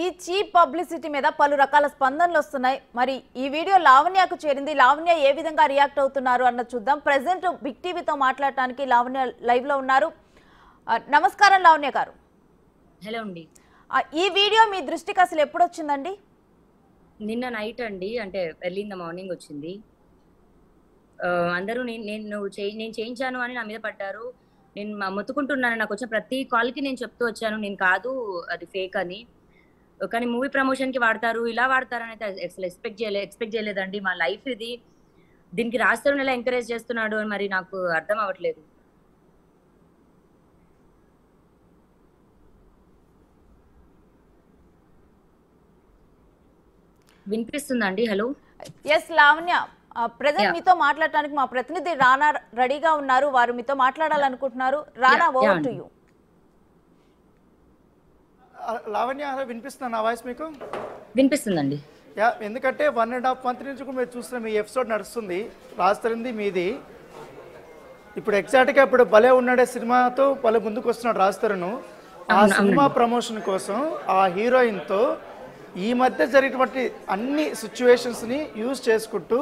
ఈ cheap publicity మీద పలు రకాల స్పందనలు వస్తున్నాయి. మరి ఈ వీడియో లావణ్యకు చేరింది. లావణ్య ఏ విధంగా రియాక్ట్ అవుతున్నారు అన్న చూద్దాం. ప్రెజెంట్ బిగ్ టీవీతో మాట్లాడటానికి లావణ్య లైవ్ లో ఉన్నారు. నమస్కారం లావణ్య గారు. హలో అండి. ఈ వీడియో మీ దృష్టికి అసలు ఎప్పుడు వచ్చిందండి? నిన్న నైట్ అండి, అంటే ఎర్లీ ఇన్ ద మార్నింగ్ వచ్చింది. అందరూ నేను చేయించాను అని నా మీద పడ్డారు. నేను మొత్తుకుంటున్నాను. నాకు వచ్చిన ప్రతి కాల్కి నేను చెప్తూ వచ్చాను నేను కాదు, అది ఫేక్ అని. కానీ మూవీ ప్రమోషన్కి వాడతారు, ఇలా వాడతారని అయితే అసలు ఎక్స్పెక్ట్ చేయలేదండి. మా లైఫ్ ఇది, దీనికి రాస్తారని ఎలా ఎంకరేజ్ చేస్తున్నాడు అని మరి నాకు అర్థం అవ్వట్లేదు. వినిపిస్తుందండి? హలో. ఎస్ లావణ్య, ప్రెజెంట్ మీతో మాట్లాడటానికి మా ప్రతినిధి రానా రెడీగా ఉన్నారు. వారు మీతో మాట్లాడాలనుకుంటున్నారు. Rana, over to you. Lavanya, వినిపిస్తున్నా నా వాయిస్ మీకు? వినిపిస్తుందండి. యా, ఎందుకంటే 1.5 month నుంచి కూడా మీరు చూస్తున్న మీ ఎపిసోడ్ నడుస్తుంది. రాస్తరింది మీది. ఇప్పుడు ఎగ్జాక్ట్గా ఇప్పుడు భలే ఉన్నాడే సినిమాతో భలే ముందుకు వస్తున్నాడు రాస్తరును. ఆ సినిమా ప్రమోషన్ కోసం ఆ హీరోయిన్తో ఈ మధ్య జరిగినటువంటి అన్ని సిచ్యువేషన్స్ని యూజ్ చేసుకుంటూ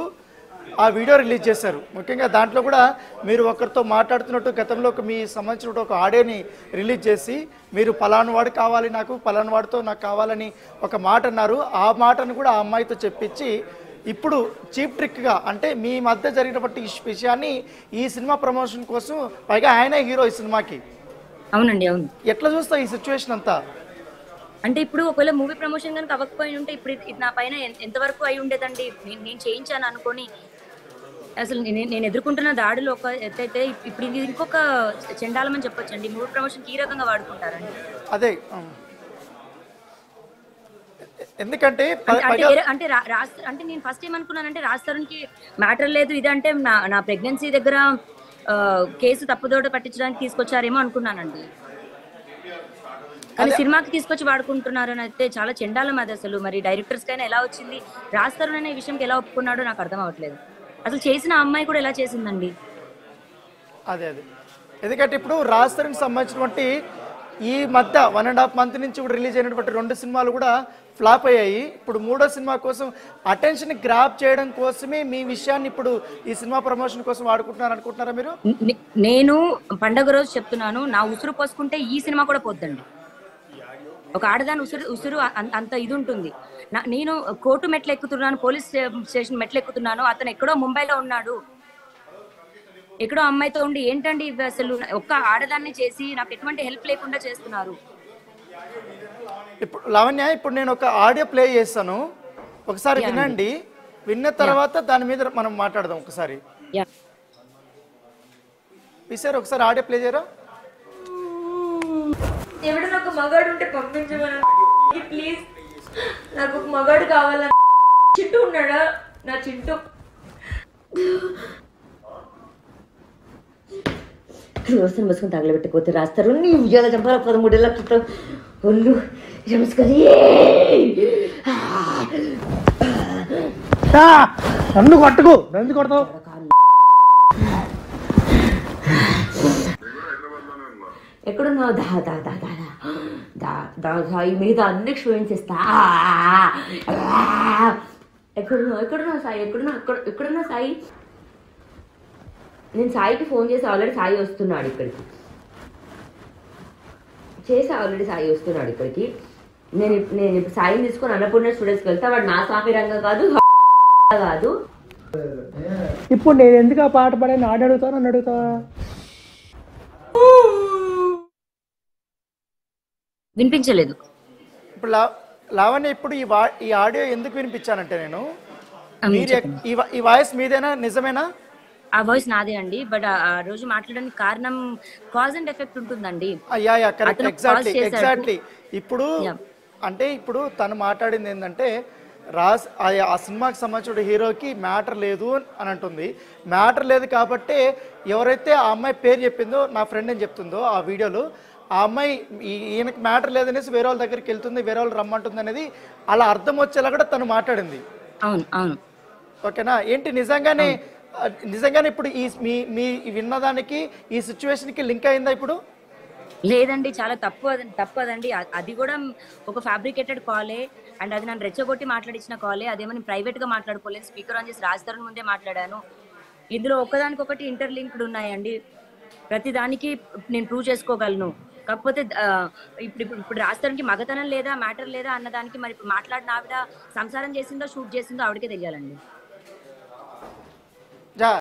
ఆ వీడియో రిలీజ్ చేశారు. ముఖ్యంగా దాంట్లో కూడా మీరు ఒకరితో మాట్లాడుతున్నట్టు గతంలో మీ సంబంధించిన ఒక ఆడియోని రిలీజ్ చేసి మీరు పలానా వాడు కావాలి, నాకు పలానా వాడితో నాకు కావాలని ఒక మాట అన్నారు. ఆ మాటను కూడా ఆ అమ్మాయితో చెప్పించి ఇప్పుడు చీప్ ట్రిక్గా, అంటే మీ మధ్య జరిగినటువంటి విషయాన్ని ఈ సినిమా ప్రమోషన్ కోసం, పైగా ఆయనే హీరో ఈ సినిమాకి. అవునండి, అవును. ఎట్లా చూస్తా ఈ సిచ్యువేషన్ అంతా? అంటే ఇప్పుడు ఒకవేళ మూవీ ప్రమోషన్ కనుక అవ్వకపోయి ఉంటే ఇప్పుడు ఇది నా పైన ఎంతవరకు అయి ఉండేదండి. నేను చేయించాను అనుకొని అసలు నేను ఎదుర్కొంటున్న దాడులు ఒక ఎత్తైతే ఇప్పుడు ఇది ఇంకొక చెండాలమని చెప్పొచ్చండి. మూవీ ప్రమోషన్ ఈ రకంగా వాడుకుంటారండి. అదే ఎందుకంటే అంటే నేను ఫస్ట్ ఏమనుకున్నానంటే రాస్తానికి మ్యాటర్ లేదు, ఇదంటే నా ప్రెగ్నెన్సీ దగ్గర కేసు తప్పుదోట పట్టించడానికి తీసుకొచ్చారేమో అనుకున్నానండి. కానీ సినిమాకి తీసుకొచ్చి వాడుకుంటున్నారు అని అయితే చాలా చెండాలం అది. అసలు మరి డైరెక్టర్స్ కైనా ఎలా వచ్చింది, రాస్తారు అనే విషయంకి ఎలా ఒప్పుకున్నాడో నాకు అర్థం అవ్వట్లేదు. అసలు చేసిన అమ్మాయి కూడా ఎలా చేసిందండి? అదే ఎందుకంటే ఇప్పుడు రాస్తరికి సంబంధించినటువంటి ఈ మధ్య 1.5 month నుంచి ఇప్పుడు రిలీజ్ అయినటువంటి 2 సినిమాలు కూడా ఫ్లాప్ అయ్యాయి. ఇప్పుడు 3వ సినిమా కోసం అటెన్షన్ గ్రాప్ చేయడం కోసమే మీ విషయాన్ని ఇప్పుడు ఈ సినిమా ప్రమోషన్ కోసం వాడుకుంటున్నారు అనుకుంటున్నారా మీరు? నేను పండగ రోజు చెప్తున్నాను, నా ఉసురు పోసుకుంటే ఈ సినిమా కూడా పోద్దండి. ఒక ఆడదాని ఉసురు అంత ఇది ఉంటుంది. నేను కోర్టు మెట్లు ఎక్కుతున్నాను, పోలీస్ స్టేషన్ మెట్లు ఎక్కుతున్నాను, అతను ఎక్కడో ముంబైలో ఉన్నాడు, ఎక్కడో అమ్మాయితో ఉండి ఏంటండి అసలు ఒక్క ఆడదాన్ని చేసి నాకు ఎటువంటి హెల్ప్ లేకుండా చేస్తున్నారు. ఇప్పుడు లావణ్య, ఇప్పుడు నేను ఒక ఆడియో ప్లే చేస్తాను, ఒకసారి వినండి. విన్న తర్వాత దాని మీద మనం మాట్లాడదాం. ఒకసారి ఈసారి ఒకసారి ఆడియో ప్లే చేయరా? ఎవడు నాకు మగాడు ఉంటే పంపించమని ప్లీజ్, నాకు ఒక మగాడు కావాలని. చింటూ ఉన్నాడా? నా చింటూ వ్యవస్థను బసుకుని తగలబెట్టకపోతే రాస్తారు. నీ ఉద్యోగ చంపాల 13 ఏళ్ళ క్రితం ఒళ్ళు నమస్కారం. నన్ను కొట్టుకు, ఎందుకు కొడతావు? ఎక్కడున్నావు? సాయి మీద అన్ని క్షమించేస్తా. ఎక్కడున్నావు సాయి? ఎక్కడున్నా సాయి? నేను సాయికి ఫోన్ చేసి ఆల్రెడీ సాయి వస్తున్నాడు ఇక్కడికి. నేను ఇప్పుడు సాయిని తీసుకొని అన్నపూర్ణ స్టూడెంట్స్కి వెళ్తా. వాడు నా సాఫీ రంగం కాదు. ఇప్పుడు నేను ఎందుకు ఆ పాట పాడాను? ఆడ అడుగుతా, నన్ను అడుగుతా. వినిపించలేదు. ఇప్పుడు లావణ్య, ఇప్పుడు ఈ ఆడియో ఎందుకు వినిపించానంటే, నేను ఈ వాయిస్ మీదేనా? నిజమేనా? ఆ వాయిస్ నాదే అండి. బట్ ఆ రోజు మాట్లాడడానికి కారణం కాజ్ అండ్ ఎఫెక్ట్ ఉంటుందండి. ఎగ్జాక్ట్లీ. ఇప్పుడు అంటే ఇప్పుడు తను మాట్లాడింది ఏంటంటే, ఆ సినిమాకి సంబంధించిన హీరోకి మ్యాటర్ లేదు అని అంటుంది. మ్యాటర్ లేదు కాబట్టి ఎవరైతే ఆ అమ్మాయి పేరు చెప్పిందో, నా ఫ్రెండ్ అని చెప్తుందో ఆ వీడియోలో, ఆ అమ్మాయి ఈయనకి మ్యాటర్ లేదనేసి వేరే వాళ్ళ దగ్గరికి వెళ్తుంది, వేరే వాళ్ళు రమ్మంటుంది అనేది అలా అర్థం వచ్చేలా కూడా తను మాట్లాడింది. అవును, అవును. ఓకేనా? ఏంటి నిజంగానే ఇప్పుడు ఈ మీ విన్నదానికి ఈ సిచ్యువేషన్కి లింక్ అయిందా ఇప్పుడు? లేదండి, చాలా తప్పదండి. అది కూడా ఒక ఫ్యాబ్రికేటెడ్ కాలే, అండ్ అది నన్ను రెచ్చగొట్టి మాట్లాడించిన కాలే. అదేమో నేను ప్రైవేట్ గా మాట్లాడుకోలేదు, స్పీకర్ ఆన్ చేసి రాజ్ తరుణ్ ముందే మాట్లాడాను. ఇందులో ఒకదానికొకటి ఇంటర్లింక్డ్ ఉన్నాయండి. ప్రతి దానికి నేను ప్రూవ్ చేసుకోగలను. కాకపోతే ఇప్పుడు రాజ్ తరుణ్కి మగతనం లేదా, మ్యాటర్ లేదా అన్నదానికి మరి ఇప్పుడు మాట్లాడిన ఆవిడ సంసారం చేసిందో షూట్ చేసిందో ఆవిడకే తెలియాలండి.